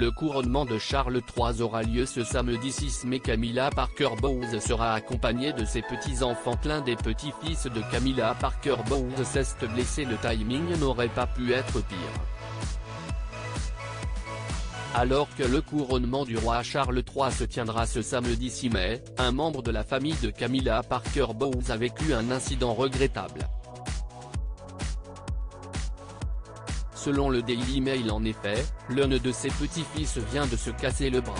Le couronnement de Charles III aura lieu ce samedi 6 mai. Camilla Parker Bowles sera accompagnée de ses petits-enfants. L'un des petits-fils de Camilla Parker Bowles s'est blessé. Le timing n'aurait pas pu être pire. Alors que le couronnement du roi Charles III se tiendra ce samedi 6 mai, un membre de la famille de Camilla Parker Bowles a vécu un incident regrettable. Selon le Daily Mail, en effet, l'un de ses petits-fils vient de se casser le bras.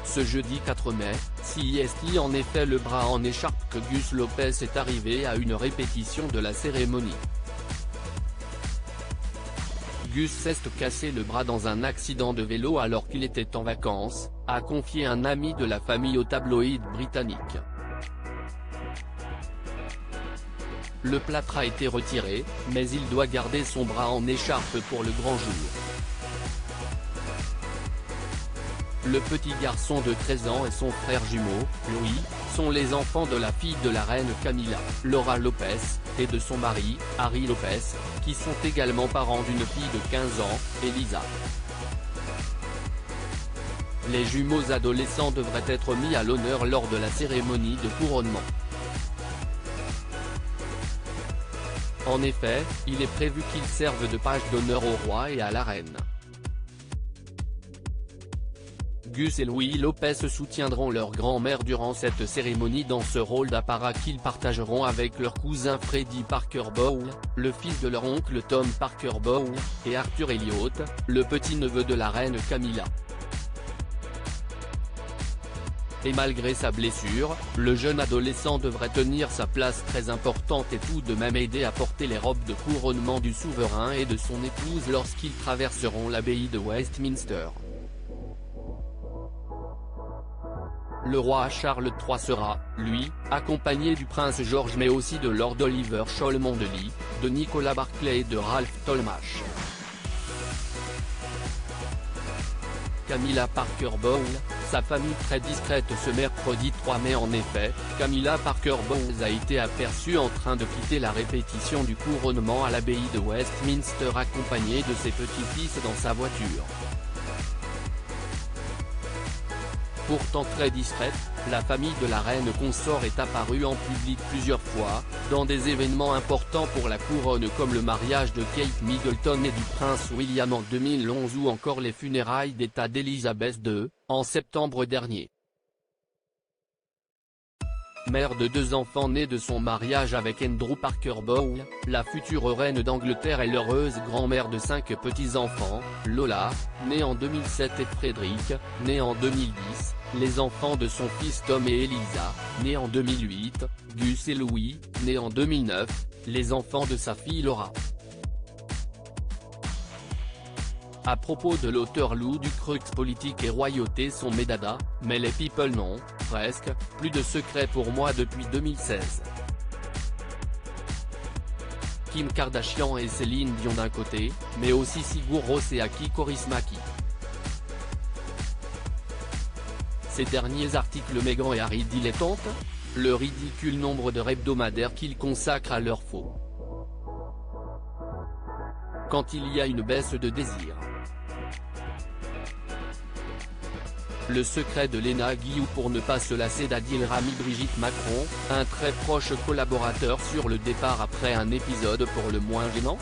Ce jeudi 4 mai, CIST en effet le bras en écharpe que Gus Lopez est arrivé à une répétition de la cérémonie. Gus s'est cassé le bras dans un accident de vélo alors qu'il était en vacances, a confié un ami de la famille au tabloïd britannique. Le plâtre a été retiré, mais il doit garder son bras en écharpe pour le grand jour. Le petit garçon de 13 ans et son frère jumeau, Louis, sont les enfants de la fille de la reine Camilla, Laura Lopez, et de son mari, Harry Lopez, qui sont également parents d'une fille de 15 ans, Elisa. Les jumeaux adolescents devraient être mis à l'honneur lors de la cérémonie de couronnement. En effet, il est prévu qu'ils servent de page d'honneur au roi et à la reine. Gus et Louis Lopez soutiendront leur grand-mère durant cette cérémonie dans ce rôle d'apparat qu'ils partageront avec leur cousin Freddie Parker Bowles, le fils de leur oncle Tom Parker Bowles, et Arthur Elliott, le petit-neveu de la reine Camilla. Et malgré sa blessure, le jeune adolescent devrait tenir sa place très importante et tout de même aider à porter les robes de couronnement du souverain et de son épouse lorsqu'ils traverseront l'abbaye de Westminster. Le roi Charles III sera, lui, accompagné du prince George mais aussi de Lord Oliver Cholmondeley, de Nicolas Barclay et de Ralph Tolmach. Camilla Parker Bowles, sa famille très discrète ce mercredi 3 mai. En effet, Camilla Parker Bowles a été aperçue en train de quitter la répétition du couronnement à l'abbaye de Westminster accompagnée de ses petits-fils dans sa voiture. Pourtant très discrète, la famille de la reine consort est apparue en public plusieurs fois, dans des événements importants pour la couronne comme le mariage de Kate Middleton et du prince William en 2011 ou encore les funérailles d'État d'Elizabeth II, en septembre dernier. Mère de 2 enfants nés de son mariage avec Andrew Parker Bowles, la future reine d'Angleterre est l'heureuse grand-mère de 5 petits-enfants, Lola, née en 2007 et Frédéric, né en 2010, les enfants de son fils Tom et Elisa, nés en 2008, Gus et Louis, nés en 2009, les enfants de sa fille Laura. À propos de l'auteur Lou Ducreux, politique et royauté sont mes dadas, mais les people non, presque, plus de secret pour moi depuis 2016. Kim Kardashian et Céline Dion d'un côté, mais aussi Sigur Rós et Aki Kaurismäki. Ces derniers articles Meghan et Harry dilettantes, le ridicule nombre de hebdomadaires qu'ils consacrent à leur faux. Quand il y a une baisse de désir. Le secret de Léna Guillou pour ne pas se lasser d'Adil Rami. Brigitte Macron, un très proche collaborateur sur le départ après un épisode pour le moins gênant.